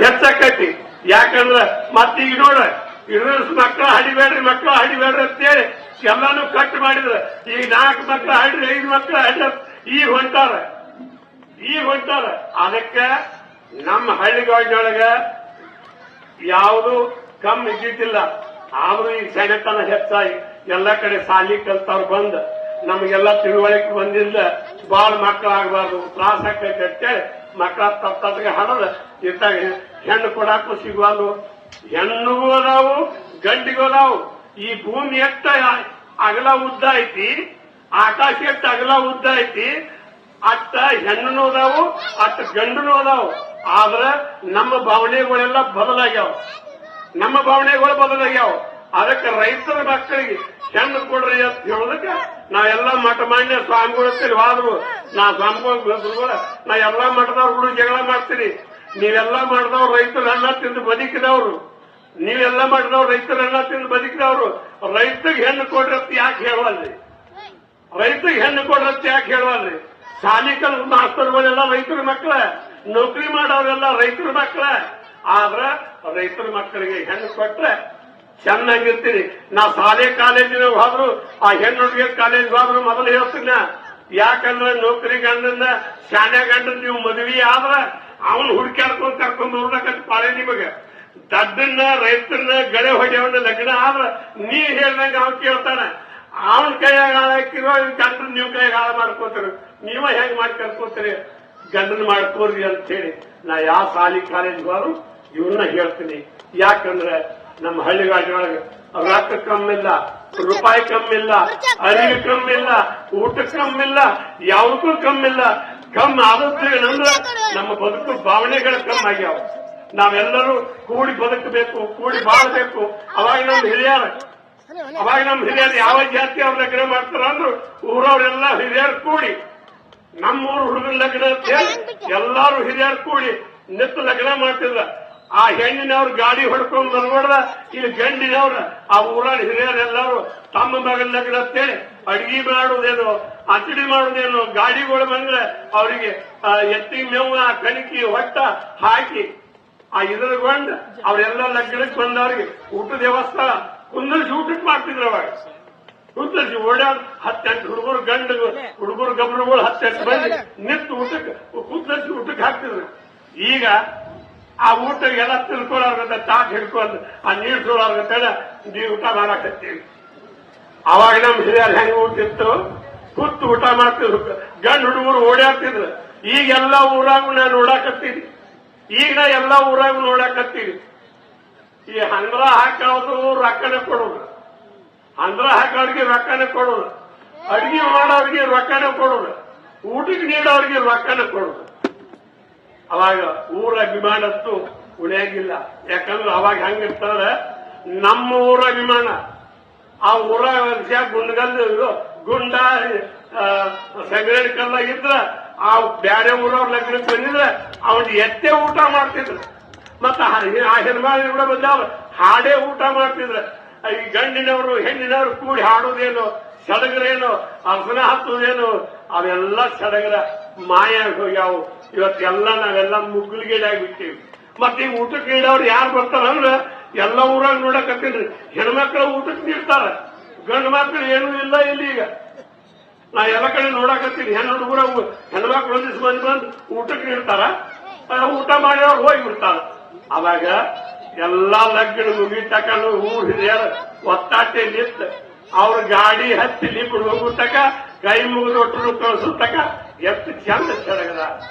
ಹೆಚ್ಚಾಕೈತಿ. ಯಾಕಂದ್ರ ಮತ್ತೀಗ ನೋಡ ಇಡರ್ಸ್ ಮಕ್ಕಳ ಹಡಿಬೇಡ್ರಿ ಅಂತೇಳಿ ಎಲ್ಲಾನು ಕಟ್ ಮಾಡಿದ್ರ ಈಗ 4 ಮಕ್ಕಳ ಹಡ್ರಿ 5 ಮಕ್ಕಳ ಹಡ್ರಿ ಈಗ ಹೊಂಟಾರ. ಅದಕ್ಕೆ ನಮ್ಮ ಹಳ್ಳಿಗಾಡಿನೊಳಗ ಯಾವುದು ಕಮ್ಮಿ ಇದ್ದಿದ್ದಿಲ್ಲ. ಆದ್ರೂ ಈಗ ಸೆಣೆತನ ಹೆಚ್ಚಾಗಿ ಎಲ್ಲಾ ಕಡೆ ಸಾಲಿ ಕಲ್ತವ್ರು ಬಂದ ನಮಗೆಲ್ಲ ತಿಳುವಳಿಕೆ ಬಂದಿಲ್ಲ. ಬಾಳ ಮಕ್ಕಳಾಗಬಾರ್ದು, ತ್ರಾಸ ಆಕೈತೆ ಅಂತೇಳಿ ಮಕ್ಕಳ ತಪ್ಪಗೆ ಹಡದ ಇದ್ದಾಗ ಹೆಣ್ಣು ಕೊಡಾಕು ಸಿಗುವಲ್ಲು. ಹೆಣ್ಣಿಗೂ ಅದಾವು, ಗಂಡಿಗೂ ಅದಾವು. ಈ ಭೂಮಿ ಎಷ್ಟ ಅಗಲ ಉದ್ದ ಐತಿ, ಆಕಾಶ ಎಷ್ಟ ಅಗಲ ಉದ್ದ ಐತಿ, ಅಷ್ಟ ಹೆಣ್ಣು ಅದಾವು, ಅಷ್ಟ ಗಂಡನು ಅದಾವು. ಆದ್ರ ನಮ್ಮ ಭಾವನೆಗಳೆಲ್ಲ ಬದಲಾಗ್ಯಾವ. ಅದಕ್ಕೆ ರೈತರ ಮಕ್ಕಳಿಗೆ ಹೆಣ್ಣು ಕೊಡ್ರಿ ಅಂತ ಹೇಳೋದಕ್ಕೆ ನಾವೆಲ್ಲ ಮಠ ಮಾನ್ಯ ಸ್ವಾಮಿಗಳು ಹೋದ್ರು. ನಾ ಸ್ವಾಮಿಗಳು ನಾ ಎಲ್ಲಾ ಮಠದವ್ರು ಜಗಳ ಮಾಡ್ತೀನಿ. ನೀವೆಲ್ಲ ಮಾಡಿದವ್ರು ರೈತರು ಅನ್ನ ತಿಂದು ಬದುಕಿದವ್ರು, ರೈತರಿಗೆ ಹೆಣ್ಣು ಕೊಡ್ರತ್ ಯಾಕೆ ಹೇಳುವಲ್ರಿ? ಶಾಲಿ ಕಲ್ ಮಾಸ್ತರ್ಗಳೆಲ್ಲ ರೈತರ ಮಕ್ಕಳ, ನೌಕರಿ ಮಾಡೋರೆಲ್ಲ ರೈತರ ಮಕ್ಕಳ. ಆದ್ರ ರೈತರ ಮಕ್ಕಳಿಗೆ ಹೆಣ್ಣು ಕೊಟ್ರೆ ಚೆನ್ನಾಗಿರ್ತೀನಿ. ನಾ ಶಾಲೆ ಕಾಲೇಜಿನ ಹೋದ್ರು, ಆ ಹೆಣ್ಣು ಹುಡುಗಿಯರ್ ಕಾಲೇಜ್ ಹೋದ್ರು ಮೊದಲು ಹೇಳ್ತೀನ. ಯಾಕಂದ್ರೆ ನೌಕರಿ ಗಂಡನ್ನ ಶಾಲೆ ಗಂಡನ ನೀವು ಮದುವೆ ಆದ್ರ ಅವನು ಹುಡುಕ್ಯಾಡ್ಕೊಂಡ್ ಕರ್ಕೊಂಡು ಹೋಗ್ಬೇಕಂತ ಪಾಳೆ ನಿಮಗೆ. ದಡ್ಡನ್ನ ರೈತರನ್ನ ಗಳೆ ಹೊಡೆಯವನ್ನ ಲಗ್ನ ಆದ್ರ ನೀ ಹೇಳ್ದಂಗ ಅವ್ನು ಕೇಳ್ತಾನ. ಅವನ ಕೈಯಾಗ ಹಾಕಿರೋ ಗಂಡನ ನೀವು ಕೈಯಾಗ ಹಾಳು ಮಾಡ್ಕೋತೀರಿ. ನೀವ ಹೆಂಗ್ ಮಾಡಿ ಕರ್ಕೋತೀರಿ? ಗಂಡನ ಮಾಡ್ಕೋರಿ ಅಂತ ಹೇಳಿ ನಾ ಯಾವ ಶಾಲಿ ಕಾಲೇಜ್ ಹೋದ್ರು ಇವನ್ನ ಹೇಳ್ತೀನಿ. ಯಾಕಂದ್ರೆ ನಮ್ಮ ಹಳ್ಳಿಗಾಡಿನೊಳಗೆ ರೊಕ್ಕ ಕಮ್ಮಿಲ್ಲ, ರೂಪಾಯಿ ಕಮ್ಮಿಲ್ಲ, ಅರಿವಿ ಕಮ್ಮಿಲ್ಲ, ಊಟಕ್ಕೆ ಕಮ್ಮಿಲ್ಲ, ಯಾವುದಕ್ಕೂ ಕಮ್ಮಿಲ್ಲ. ಕಮ್ಮಿ ಆದಷ್ಟೇನಂದ್ರೆ ನಮ್ಮ ಬದುಕು ಭಾವನೆಗಳ ಕಮ್ಮಾಗ್ಯಾವ. ನಾವೆಲ್ಲರೂ ಕೂಡಿ ಬದುಕಬೇಕು, ಕೂಡಿ ಬಾಳ್ಬೇಕು. ಅವಾಗ ನಮ್ಮ ಹಿರಿಯರು ಯಾವ ಜಾತಿ ಅವ್ರ ಲಗ್ನ ಮಾಡ್ತಾರ ಅಂದ್ರು ಊರವ್ರೆಲ್ಲ ಹಿರಿಯರು ಕೂಡಿ, ನಮ್ಮೂರು ಹುಡುಗನ ಲಗ್ನ ಅಂತ ಹೇಳಿ ಎಲ್ಲಾರು ಹಿರಿಯರು ಕೂಡಿ ನಿತ್ತು ಲಗ್ನ ಮಾಡ್ತಿದ್ರ. ಆ ಹೆಣ್ಣಿನವ್ರು ಗಾಡಿ ಹೊಡ್ಕೊಂಡ್ ಬಂದ್ಬಿಡ್ದ, ಇಲ್ಲಿ ಗಂಡಿನವ್ರ ಆ ಊರಾಳ ಹಿರಿಯರೆಲ್ಲರೂ ತಮ್ಮ ಮಗನ ಲಗ್ನ ಅಂತೇಳಿ ಅಡಿಗೆ ಮಾಡುವುದೇನೋ, ಅಚಡಿ ಮಾಡುವುದೇನೋ, ಗಾಡಿಗಳು ಬಂದ್ರೆ ಅವರಿಗೆ ಎತ್ತಿ ಮೇವು ಕಣಿಕಿ ಹೊಟ್ಟ ಹಾಕಿ ಆ ಇದರಗೊಂಡು ಅವರೆಲ್ಲ ಲಗ್ನಕ್ಕೆ ಬಂದವ್ರಿಗೆ ಊಟದ ವ್ಯವಸ್ಥೆ ಕುಂದರ್ಸಿ ಊಟಕ್ಕೆ ಮಾಡ್ತಿದ್ರು. ಅವಾಗ ಕುಂದರ್ಸಿ ಓಡಾಡ್ 10 ಹುಡುಗರು ಗಬ್ರುಗಳು 10 ಬಂದು ನಿಂತು ಊಟಕ್ಕೆ ಕುಂದರ್ಸಿ ಊಟಕ್ಕೆ ಹಾಕ್ತಿದ್ರು. ಈಗ ಆ ಊಟ ಎಲ್ಲ ತಿಳ್ಕೊಳ್ಳೋರ್ಗಂತ ತಾಟ್ ಹಿಡ್ಕೊಂಡು ಆ ನೀರು ಸೋಳೋರ್ಗಂತ ನೀವು ಊಟ ಮಾಡಾಕತ್ತೀವಿ. ಅವಾಗ ನಮ್ಮ ಹಿರಿಯರು ಹೆಂಗ್ ಊಟಿತ್ತು, ಕೂತು ಊಟ ಮಾಡ್ತಿದ್ರು. ಗಂಡು ಹುಡುಗರು ಓಡಾಡ್ತಿದ್ರು. ಈಗ ಎಲ್ಲ ಊರಾಗೂ ನಾನು ನೋಡಾಕತ್ತೀನಿ. ಈ ಹಂದ್ರ ಹಾಕೋದು ರೊಕ್ಕನ ಕೊಡೋದು, ಅಡಿಗೆ ಮಾಡೋರಿಗೆ ರೊಕ್ಕನ ಕೊಡೋದು, ಊಟಕ್ಕೆ ನೀಡೋರಿಗೆ ರೊಕ್ಕನ ಕೊಡೋದು. ಅವಾಗ ಊರ ಅಭಿಮಾನತ್ತು ಉಳಿಯಾಗಿಲ್ಲ. ಯಾಕಂದ್ರೆ ಅವಾಗ ಹೆಂಗಿರ್ತಾರ, ನಮ್ಮ ಊರ ಅಭಿಮಾನ ಆ ಊರ ಗುಂಡ ಸಂಗ್ರೇಣಿ ಕಲ್ಲಾಗಿದ್ರ ಆ ಬ್ಯಾರೆ ಊರವ್ರ ಲಗ್ನಕ್ಕೆ ಬಂದಿದ್ರೆ ಅವನ್ ಎತ್ತೆ ಊಟ ಮಾಡ್ತಿದ್ರು. ಮತ್ತ ಆ ಹೆಣ್ಮಾಳಿ ಕೂಡ ಬಂದಾವ ಹಾಡೇ ಊಟ ಮಾಡ್ತಿದ್ರ. ಈ ಗಂಡಿನವರು ಹೆಣ್ಣಿನವರು ಕೂಡಿ ಹಾಡೋದೇನೋ, ಸಡಗರೇನೋ, ಅರ್ಸನ ಹತ್ತುವುದೇನೋ, ಅವೆಲ್ಲ ಸಡಗರ ಮಾಯ ಹೋಗ್ಯಾವು. ಇವತ್ತೆಲ್ಲ ನಾವೆಲ್ಲ ಮುಗ್ಗುಲಿಗೇಡಾಗ್ಬಿಟ್ಟಿವಿ. ಮತ್ತೆ ಈ ಊಟಕ್ಕೆ ನೀಡೋರು ಯಾರು ಬರ್ತಾರಂದ್ರ ಎಲ್ಲ ಊರಾಗ ನೋಡಕತ್ತೀನ್ರಿ, ಹೆಣ್ಮಕ್ಳು ಊಟಕ್ಕೆ ನೀಡ್ತಾರ, ಗಂಡು ಮಕ್ಳು ಏನೂ ಇಲ್ಲ ಇಲ್ಲಿ. ಈಗ ನಾ ಎಲ್ಲ ಕಡೆ ನೋಡಕತ್ತೀನಿ, ಹುಡುಗರ ಹೆಣ್ಮಕ್ಳು ಒಂದಿವ್ಸ ಮಂದಿ ಬಂದು ಊಟಕ್ಕೆ ನೀಡ್ತಾರ, ಊಟ ಮಾಡಿದವ್ರು ಹೋಗ್ಬಿಡ್ತಾರ. ಅವಾಗ ಎಲ್ಲಾ ಲಗ್ನ ಮುಗಿ ತಕೊಂಡು ಊರ್ ಹಿರಿಯರ ಒತ್ತಾಟೆ ನಿಂತ ಅವ್ರ ಗಾಡಿ ಹತ್ತಿ ಲಿಂಬು ಹೋಗುತ್ತಕ ಕೈ ಮುಗಿದು ಒಟ್ಟು ಕಳಿಸುತ್ತಕ ಎಷ್ಟು ಚಂದ ಸಡಗರ.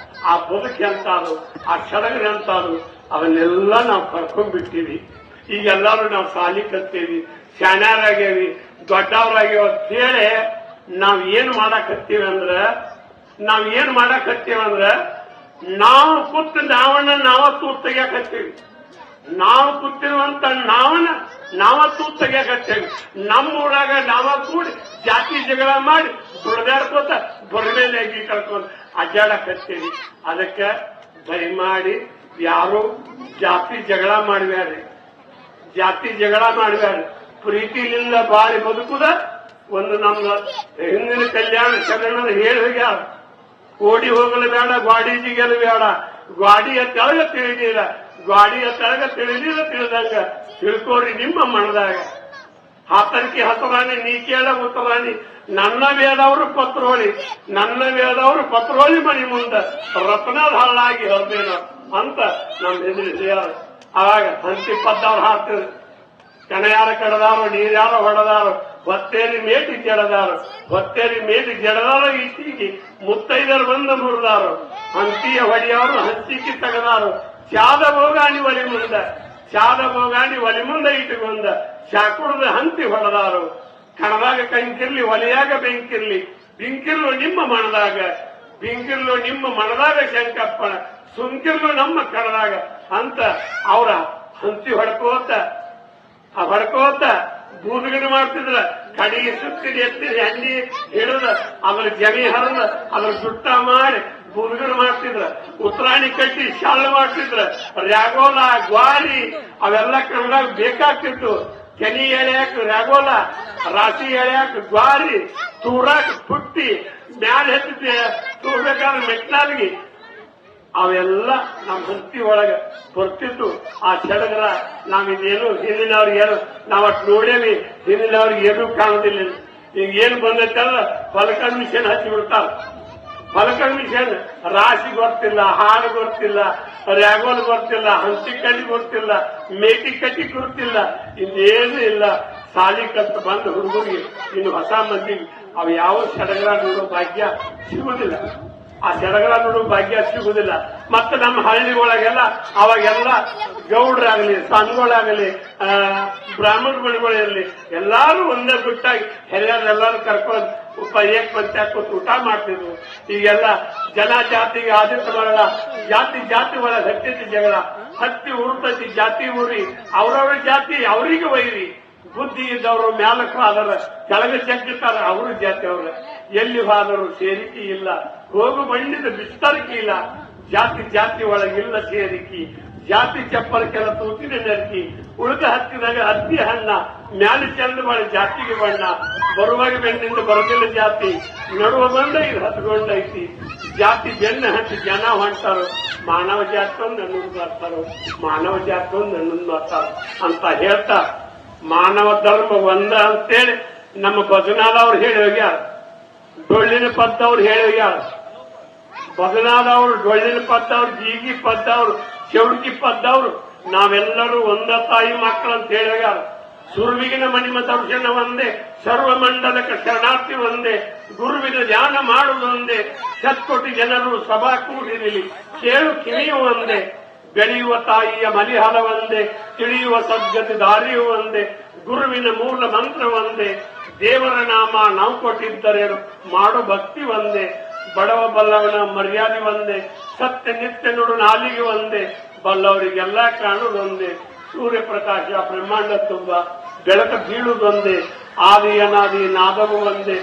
ಆ ಬದುಕು ಎಂತಾದ್ರು, ಆ ಸಡಗರ ಎಂತಾದ್ರು, ಅವನ್ನೆಲ್ಲ ನಾವು ಕರ್ಕೊಂಡ್ಬಿಟ್ಟಿವಿ. ಈಗೆಲ್ಲಾರು ನಾವು ಸಾಲಿ ಕಲ್ತೀವಿ, ಶಾಣ್ಯಾರಾಗ್ಯವಿ, ದೊಡ್ಡವರಾಗ್ಯವ ಅಂತ ಹೇಳಿ ನಾವ್ ಏನ್ ಮಾಡಾಕತ್ತೀವಿ ಅಂದ್ರೆ ನಾವು ಕೂತು ನಾವ ತೂತ್ ತೆಗಿಯಾಕತ್ತೀವಿ. ನಾವು ಕೂತಿರುವಂತ ನಾವ ತೂತ್ ತೆಗಿಯಾಕತ್ತೀವಿ. ನಮ್ಮೂರಾಗ ನಾವ ಕೂಡಿ ಜಾತಿ ಜಗಳ ಮಾಡಿ ದುಡ್ದಾಡ್ಕೋತ ದೊಡ್ಮೇಲೆ ಕಳ್ಕೊಂಡು ಅಡ್ಡಾಡಕತ್ತೀವಿ. ಅದಕ್ಕೆ ದಯಮಾಡಿ ಯಾರು ಜಾತಿ ಜಗಳ ಮಾಡಬೇಡ್ರಿ, ಪ್ರೀತಿಲಿಂದ ಬಾಳಿ ಬದುಕುದ ಒಂದು ನಮ್ಮ ಹಿಂದಿನ ಕಲ್ಯಾಣ ಶರಣರು ಹೇಳಿ ಹೋಗ್ಯಾರ. ಓಡಿ ಹೋಗಲು ಬೇಡ, ಗ್ವಾಡಿ ಜಿಗಲು ಬೇಡ, ಗ್ವಾಡಿಯ ತೆಳಗ ತಿಳಿದಿಲ್ಲ, ಗ್ವಾಡಿಯ ತೆಳಗ ತಿಳಿದಂಗ ತಿಳ್ಕೋರಿ ನಿಮ್ಮ ಮನದಾಗ. ಹಾತರಿಕೆ ಹತರಾಣಿ ನೀ ಕೇಳ ಉತ್ತರಾಣಿ, ನನ್ನ ವೇದವರು ಪತ್ರೋಳಿ, ನನ್ನ ವೇದವರು ಪತ್ರೋಳಿ ಮಣಿ ಮುಂದ ರತ್ನದ ಹಳ್ಳಾಗಿ ಹೊರದೇನ ಅಂತ ನಮ್ ಹೆದರಿಸಿಯಾರ. ಆವಾಗ ಹಂತಿ ಪದ್ದವ್ರು ಹಾಡ್ತಿದ್ರು, ಕಣ ಯಾರ ಕಡದಾರು, ನೀರ್ಯಾರ ಹೊಡೆದಾರು, ಹೊತ್ತೇರಿ ಮೇಟಿ ಕೆಡದಾರು, ಹೊತ್ತೇರಿ ಮೇಟಿ ಕೆಡದಾರು, ಇಟ್ಟಿಗೆ ಮುತ್ತೈದರು ಬಂದ ಮುರಿದಾರು, ಹಂತಿಯ ಹೊಡೆಯವರು ಹಂಚಿಕೆ ತೆಗೆದಾರು, ಚಾದ ಭೋಗಾಣಿ ಒಲಿ ಮುಂದ, ಚಾದ ಭೋಗಾಣಿ ಒಲಿ ಮುಂದ ಇಟ್ಟುಕೊಂಡ ಶಾಕುಡದ ಹಂತಿ ಹೊಡೆದಾರು. ಕಣದಾಗ ಕಂಕಿರ್ಲಿ, ಒಲೆಯಾಗ ಬೆಂಕಿರ್ಲಿ, ಬಿಂಕಿರ್ಲು ನಿಮ್ಮ ಮನದಾಗ, ಬಿಂಕಿರ್ಲು ನಿಮ್ಮ ಮನದಾಗ ಶಂಕಪ್ಪನ, ಸುಂಕಿರ್ಲು ನಮ್ಮ ಕಣದಾಗ ಅಂತ ಅವರ ಹಂತಿ ಹೊಡ್ಕೋತ ಬೂದುಗಿನ ಮಾಡ್ತಿದ್ರ. ಕಡಿಗೆ ಸುತ್ತಿಗೆ ಎತ್ತಿರಿ ಹಂಡಿ ಹಿಡಿದ ಅದ್ರ ಜಮಿ ಹರಿದ ಅದ್ರ ಸುಟ್ಟ ಮಾಡಿ ಬೂದುಗಿನ ಮಾಡ್ತಿದ್ರ. ಉತ್ತರಾಣಿ ಕಟ್ಟಿ ಶಾಳ ಮಾಡ್ತಿದ್ರ. ರ್ಯಾಗೋಲ, ಗ್ವಾರಿ ಅವೆಲ್ಲ ಕನ್ನಡಾಗ ಬೇಕಾಗ್ತಿತ್ತು. ಕೆನಿ ಎಳ್ಯಾಕ ರ್ಯಾಗೋಲ, ರಾಶಿ ಎಳ್ಯಾಕ ಗ್ವಾರಿ, ತೂರಾಕ ಪುಟ್ಟಿ, ಮ್ಯಾಲ ಎತ್ತಿ ತೂರ್ಬೇಕಾದ್ರೆ ಮೆಟ್ನಾಲ್ಗಿ ಅವೆಲ್ಲ ನಮ್ಮ ಹಂತಿ ಒಳಗ ಬರ್ತಿತ್ತು. ಆ ಸಡಗರ ನಾವಿದೇನು ಹಿಂದಿನವ್ರಿಗೆ ಏನು ನಾವಟ್ ನೋಡೇವಿ, ಹಿಂದಿನವ್ರಿಗೆ ಏನೂ ಕಾಣೋದಿಲ್ಲ. ಈಗ ಏನ್ ಬಂದೈತಲ್ಲ ಫಲಕನ್ ಮಿಷನ್ ಹಚ್ಚಿ ಬಿಡ್ತಾರ. ಫಲಕನ್ ಮಿಷನ್ ರಾಶಿ ಗೊತ್ತಿಲ್ಲ, ಹಾಡು ಗೊತ್ತಿಲ್ಲ, ರ್ಯಾಗೋಲ್ ಗೊತ್ತಿಲ್ಲ, ಹಂತಿ ಕಡ್ಡಿ ಗೊತ್ತಿಲ್ಲ, ಮೇಟಿ ಕಟ್ಟಿ ಗೊತ್ತಿಲ್ಲ, ಇನ್ನೇನು ಇಲ್ಲ. ಸಾಲಿ ಕಲ್ತ ಬಂದ ಹುಡುಗರಿಗೆ ಇನ್ನು ಹೊಸ ಮಂದಿಗೆ ಅವು ಯಾವ ಸಡಗರ ನೋಡೋ ಭಾಗ್ಯ ಸಿಗುದಿಲ್ಲ. ಆ ಸಡಗರ ನೋಡೋ ಭಾಗ್ಯ ಸಿಗುದಿಲ್ಲ. ಮತ್ತೆ ನಮ್ಮ ಹಳ್ಳಿ ಒಳಗೆಲ್ಲ ಅವಾಗೆಲ್ಲ ಗೌಡ್ರಾಗಲಿ, ಸಣ್ಗಳಾಗಲಿ, ಬ್ರಾಹ್ಮಣ ಬಣಿಗಳಿರಲಿ ಎಲ್ಲಾರು ಒಂದೇ ಬಿಟ್ಟಾಗಿ ಹಿರಿಯರೆಲ್ಲಾರು ಕರ್ಕೊಂಡು ಏಕ್ ಪಂಚಾಯತ್ ಕೂತು ಊಟ ಮಾಡ್ತಿದ್ವು. ಈಗೆಲ್ಲ ಜನ ಜಾತಿಗೆ ಆದಿತ್ಯ ಬರಲ್ಲ, ಜಾತಿ ಒಳಗೆ ಹತ್ತೈತಿ ಜಗಳ, ಹತ್ತಿ ಉರ್ತೈತಿ ಜಾತಿ ಊರಿ, ಅವ್ರವ್ರ ಜಾತಿ ಅವರಿಗೆ ವೈರಿ. ಬುದ್ಧಿ ಇದ್ದವರು ಮ್ಯಾಲಕ್ಕೆ ಹೋದರ ಕೆಳಗೆ ಜಗ್ಗಿರ್ತಾರ, ಅವರು ಜಾತಿ ಅವ್ರ. ಎಲ್ಲಿ ಹೋದರು ಸೇರಿಕೆ ಇಲ್ಲ, ಹೋಗು ಬಣ್ಣಿದ ಬಿಸ್ತರಿಕೆ ಇಲ್ಲ. ಜಾತಿ ಒಳಗಿಲ್ಲ ಸೇರಿಕೆ, ಜಾತಿ ಚಪ್ಪಲಕ್ಕೆಲ್ಲ ತೂತಿನ ನರಕಿ. ಉಳಿದ ಹತ್ತಿದಾಗ ಹತ್ತಿ ಹಣ್ಣ, ಮ್ಯಾಲ ಚಂದ ಮಾಡಿ ಜಾತಿಗೆ ಬಣ್ಣ. ಬರುವಾಗ ಬೆನ್ನಿಂದ ಬರದಿಲ್ಲ ಜಾತಿ, ನಡುವ ಬಂದ ಇದು ಹತ್ಕೊಂಡೈತಿ. ಜಾತಿ ಬೆನ್ನ ಹತ್ತಿ ಜನ ಹೊಂಟಾರು. ಮಾನವ ಜಾತಿ ಒಂದು ನನ್ನನ್ನು ಬರ್ತಾರೋ, ಮಾನವ ಜಾತಿ ಒಂದು ನನ್ನನ್ನು ಬರ್ತಾರ ಅಂತ ಹೇಳ್ತಾ, ಮಾನವ ಧರ್ಮ ಒಂದ ಅಂತೇಳಿ ನಮ್ಮ ಭಜನಾದವ್ರು ಹೇಳಿ ಹೋಗ್ಯಾರ. ಡೊಳ್ಳಿನ ಪದ್ದವ್ರು ಹೇಳಿ ಹೋಗ್ಯಾರ. ಭಜನಾದವ್ರು, ಡೊಳ್ಳಿನ ಪದ್ದವ್ರು, ಜೀಗಿ ಪದ್ದವ್ರು, ಚೌಡ್ಕಿ ಪದ್ದವ್ರು ನಾವೆಲ್ಲರೂ ಒಂದ ತಾಯಿ ಮಕ್ಕಳು ಅಂತ ಹೇಳಿ ಹೋಗ್ಯಾರ. ಸುರುವಿಗಿನ ಮಣಿಮ ದರ್ಶನ ಒಂದೇ, ಸರ್ವಮಂಡಲಕ ಶರಣಾರ್ಥಿ ಒಂದೇ, ಗುರುವಿನ ಧ್ಯಾನ ಮಾಡುವುದೊಂದೇ, ಶತ್ಕೋಟಿ ಜನರು ಸಭಾ ಕೂಡಿರಲಿ ಕೇಳು ಕಿವಿಯು ಒಂದೇ. ಬೆಳೆಯುವ ತಾಯಿಯ ಮಲಿಹಲ ಒಂದೇ, ತಿಳಿಯುವ ಸದ್ಗತಿ ದಾರಿಯೂ ಒಂದೇ, ಗುರುವಿನ ಮೂಲ ಮಂತ್ರ ಒಂದೇ, ದೇವರ ನಾಮ ನಾವು ಕೊಟ್ಟಿದ್ದರೇನು ಮಾಡೋ ಭಕ್ತಿ ಒಂದೇ, ಬಡವ ಬಲ್ಲವನ ಮರ್ಯಾದೆ ಒಂದೇ, ಸತ್ಯ ನಿತ್ಯ ನುಡು ನಾಲಿಗೆ ಒಂದೇ, ಬಲ್ಲವರಿಗೆಲ್ಲ ಕಾಣುವುದೊಂದೇ, ಸೂರ್ಯ ಪ್ರಕಾಶ ಬ್ರಹ್ಮಾಂಡ ತುಂಬ ಬೆಳಕ ಬೀಳುವುದೊಂದೇ, ಆದಿ ಅನಾದಿ ನಾದವು ಒಂದೇ.